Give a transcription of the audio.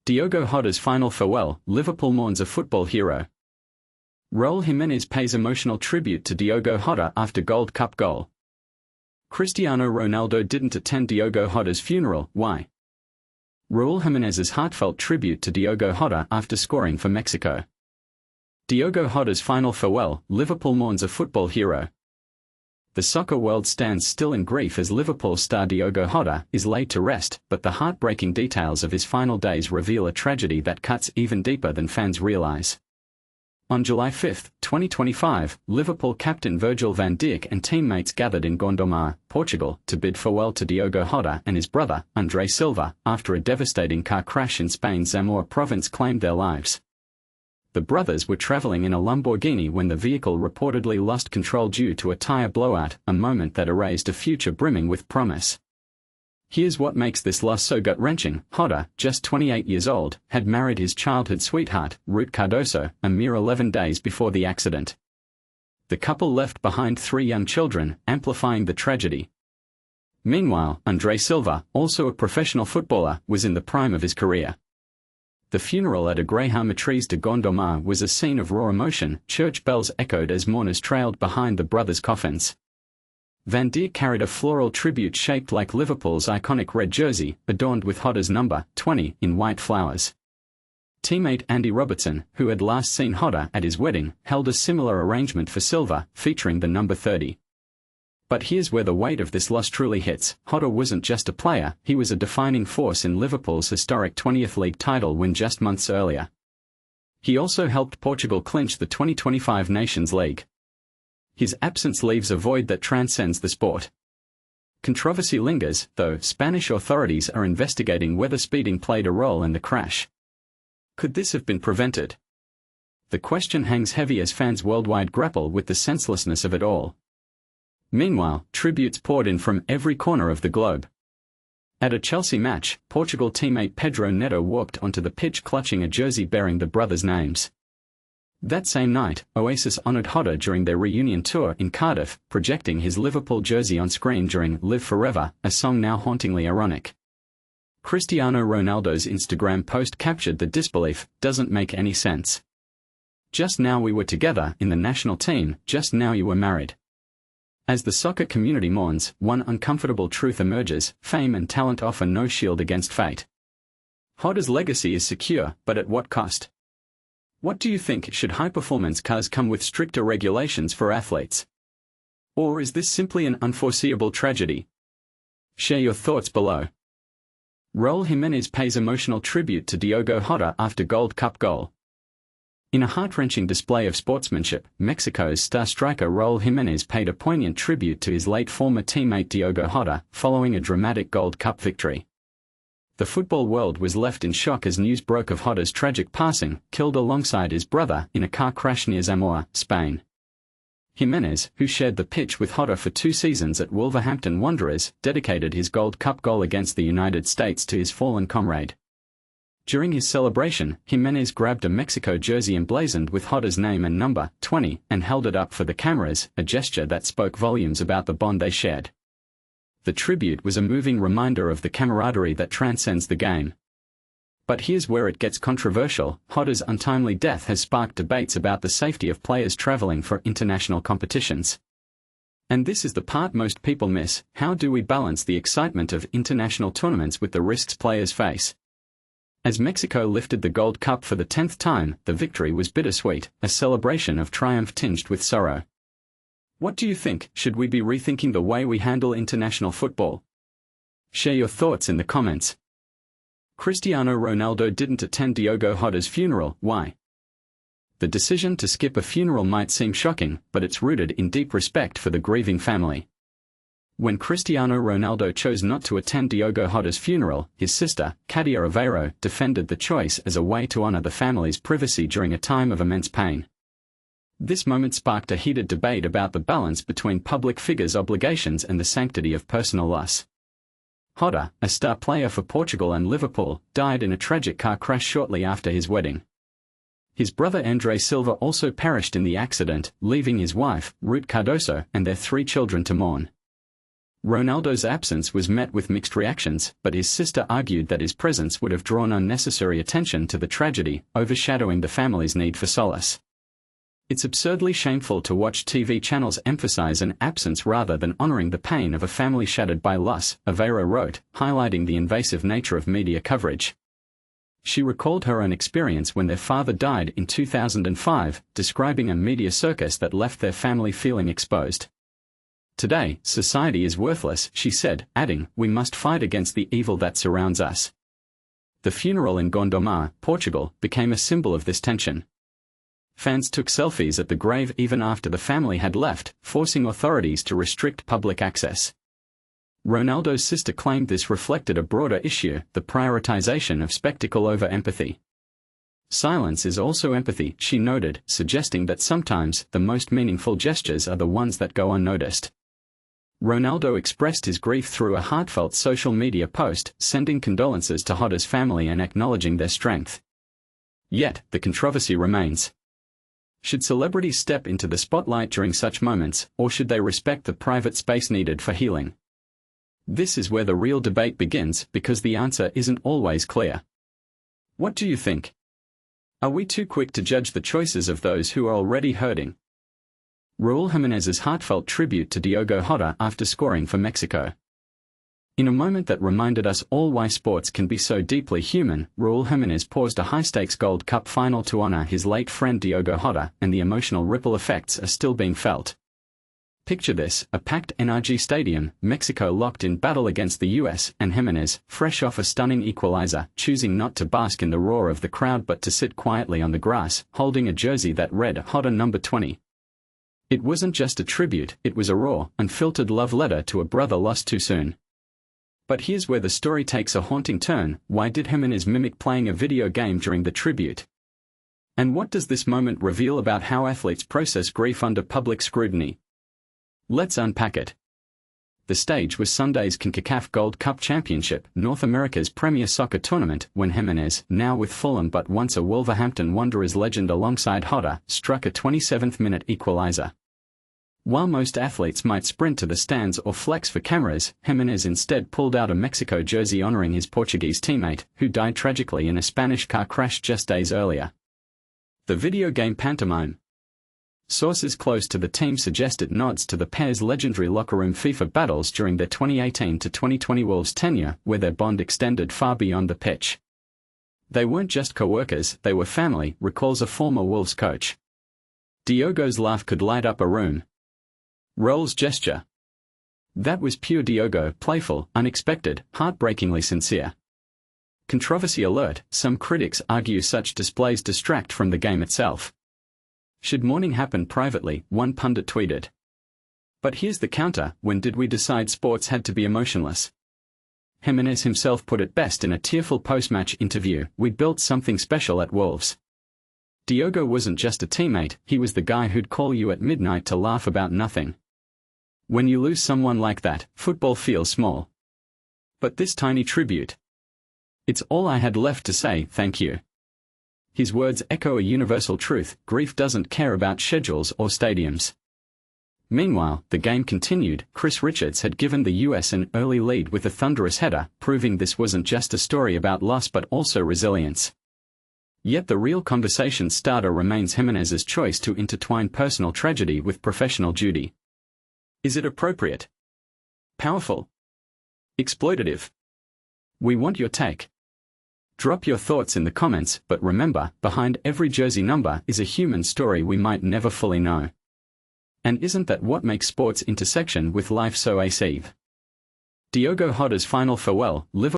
Diogo Jota's final farewell, Liverpool mourns a football hero. Raúl Jimenez pays emotional tribute to Diogo Jota after Gold Cup goal. Cristiano Ronaldo didn't attend Diogo Jota's funeral, why? Raúl Jimenez's heartfelt tribute to Diogo Jota after scoring for Mexico. Diogo Jota's final farewell, Liverpool mourns a football hero. The soccer world stands still in grief as Liverpool star Diogo Jota is laid to rest, but the heartbreaking details of his final days reveal a tragedy that cuts even deeper than fans realise. On July 5, 2025, Liverpool captain Virgil van Dijk and teammates gathered in Gondomar, Portugal, to bid farewell to Diogo Jota and his brother, André Silva, after a devastating car crash in Spain's Zamora province claimed their lives. The brothers were travelling in a Lamborghini when the vehicle reportedly lost control due to a tyre blowout, a moment that erased a future brimming with promise. Here's what makes this loss so gut-wrenching. Jota, just 28 years old, had married his childhood sweetheart, Raúl, a mere 11 days before the accident. The couple left behind 3 young children, amplifying the tragedy. Meanwhile, André Silva, also a professional footballer, was in the prime of his career. The funeral at a Greyhound Matriz de Gondomar was a scene of raw emotion. Church bells echoed as mourners trailed behind the brothers' coffins. Van Dijk carried a floral tribute shaped like Liverpool's iconic red jersey, adorned with Jota's number 20 in white flowers. Teammate Andy Robertson, who had last seen Jota at his wedding, held a similar arrangement for Silva, featuring the number 30. But here's where the weight of this loss truly hits. Jota wasn't just a player, he was a defining force in Liverpool's historic 20th league title win just months earlier. He also helped Portugal clinch the 2025 Nations League. His absence leaves a void that transcends the sport. Controversy lingers, though. Spanish authorities are investigating whether speeding played a role in the crash. Could this have been prevented? The question hangs heavy as fans worldwide grapple with the senselessness of it all. Meanwhile, tributes poured in from every corner of the globe. At a Chelsea match, Portugal teammate Pedro Neto walked onto the pitch clutching a jersey bearing the brothers' names. That same night, Oasis honoured Jota during their reunion tour in Cardiff, projecting his Liverpool jersey on screen during Live Forever, a song now hauntingly ironic. Cristiano Ronaldo's Instagram post captured the disbelief, "Doesn't make any sense. Just now we were together in the national team, just now you were married." As the soccer community mourns, one uncomfortable truth emerges: fame and talent offer no shield against fate. Jota's legacy is secure, but at what cost? What do you think? Should high-performance cars come with stricter regulations for athletes? Or is this simply an unforeseeable tragedy? Share your thoughts below. Raúl Jimenez pays emotional tribute to Diogo Jota after Gold Cup goal. In a heart-wrenching display of sportsmanship, Mexico's star striker Raúl Jiménez paid a poignant tribute to his late former teammate Diogo Jota, following a dramatic Gold Cup victory. The football world was left in shock as news broke of Jota's tragic passing, killed alongside his brother in a car crash near Zamora, Spain. Jimenez, who shared the pitch with Jota for 2 seasons at Wolverhampton Wanderers, dedicated his Gold Cup goal against the United States to his fallen comrade. During his celebration, Jimenez grabbed a Mexico jersey emblazoned with Jota's name and number 20 and held it up for the cameras, a gesture that spoke volumes about the bond they shared. The tribute was a moving reminder of the camaraderie that transcends the game. But here's where it gets controversial. Jota's untimely death has sparked debates about the safety of players traveling for international competitions. And this is the part most people miss: how do we balance the excitement of international tournaments with the risks players face? As Mexico lifted the Gold Cup for the 10th time, the victory was bittersweet, a celebration of triumph tinged with sorrow. What do you think? Should we be rethinking the way we handle international football? Share your thoughts in the comments. Cristiano Ronaldo didn't attend Diogo Jota's funeral, why? The decision to skip a funeral might seem shocking, but it's rooted in deep respect for the grieving family. When Cristiano Ronaldo chose not to attend Diogo Jota's funeral, his sister, Katia Aveiro, defended the choice as a way to honor the family's privacy during a time of immense pain. This moment sparked a heated debate about the balance between public figures' obligations and the sanctity of personal loss. Jota, a star player for Portugal and Liverpool, died in a tragic car crash shortly after his wedding. His brother André Silva also perished in the accident, leaving his wife, Raúl, and their 3 children to mourn. Ronaldo's absence was met with mixed reactions, but his sister argued that his presence would have drawn unnecessary attention to the tragedy, overshadowing the family's need for solace. It's absurdly shameful to watch TV channels emphasize an absence rather than honoring the pain of a family shattered by loss, Aveiro wrote, highlighting the invasive nature of media coverage. She recalled her own experience when their father died in 2005, describing a media circus that left their family feeling exposed. Today, society is worthless, she said, adding, we must fight against the evil that surrounds us. The funeral in Gondomar, Portugal, became a symbol of this tension. Fans took selfies at the grave even after the family had left, forcing authorities to restrict public access. Ronaldo's sister claimed this reflected a broader issue, the prioritization of spectacle over empathy. Silence is also empathy, she noted, suggesting that sometimes the most meaningful gestures are the ones that go unnoticed. Ronaldo expressed his grief through a heartfelt social media post, sending condolences to Jota's family and acknowledging their strength. Yet, the controversy remains. Should celebrities step into the spotlight during such moments, or should they respect the private space needed for healing? This is where the real debate begins, because the answer isn't always clear. What do you think? Are we too quick to judge the choices of those who are already hurting? Raúl Jimenez's heartfelt tribute to Diogo Jota after scoring for Mexico. In a moment that reminded us all why sports can be so deeply human, Raúl Jiménez paused a high-stakes Gold Cup final to honor his late friend Diogo Jota, and the emotional ripple effects are still being felt. Picture this, a packed NRG stadium, Mexico locked in battle against the US, and Jimenez, fresh off a stunning equalizer, choosing not to bask in the roar of the crowd but to sit quietly on the grass, holding a jersey that read Jota number 20. It wasn't just a tribute, it was a raw, unfiltered love letter to a brother lost too soon. But here's where the story takes a haunting turn. Why did Jimenez mimic playing a video game during the tribute? And what does this moment reveal about how athletes process grief under public scrutiny? Let's unpack it. The stage was Sunday's Concacaf Gold Cup Championship, North America's premier soccer tournament, when Jimenez, now with Fulham but once a Wolverhampton Wanderers legend alongside Jota, struck a 27th-minute equalizer. While most athletes might sprint to the stands or flex for cameras, Jimenez instead pulled out a Mexico jersey honoring his Portuguese teammate, who died tragically in a Spanish car crash just days earlier. The video game pantomime. Sources close to the team suggested nods to the pair's legendary locker room FIFA battles during their 2018 to 2020 Wolves tenure, where their bond extended far beyond the pitch. They weren't just co-workers, they were family, recalls a former Wolves coach. Diogo's laugh could light up a room. Raul's gesture. That was pure Diogo, playful, unexpected, heartbreakingly sincere. Controversy alert, some critics argue such displays distract from the game itself. Should mourning happen privately, one pundit tweeted. But here's the counter, when did we decide sports had to be emotionless? Jimenez himself put it best in a tearful post-match interview, "We'd built something special at Wolves. Diogo wasn't just a teammate, he was the guy who'd call you at midnight to laugh about nothing." When you lose someone like that, football feels small. But this tiny tribute. It's all I had left to say, thank you. His words echo a universal truth: grief doesn't care about schedules or stadiums. Meanwhile, the game continued. Chris Richards had given the US an early lead with a thunderous header, proving this wasn't just a story about loss but also resilience. Yet the real conversation starter remains Jimenez's choice to intertwine personal tragedy with professional duty. Is it appropriate? Powerful? Exploitative? We want your take. Drop your thoughts in the comments, but remember, behind every jersey number is a human story we might never fully know. And isn't that what makes sports' intersection with life so ace? Diogo Jota's final farewell, Liverpool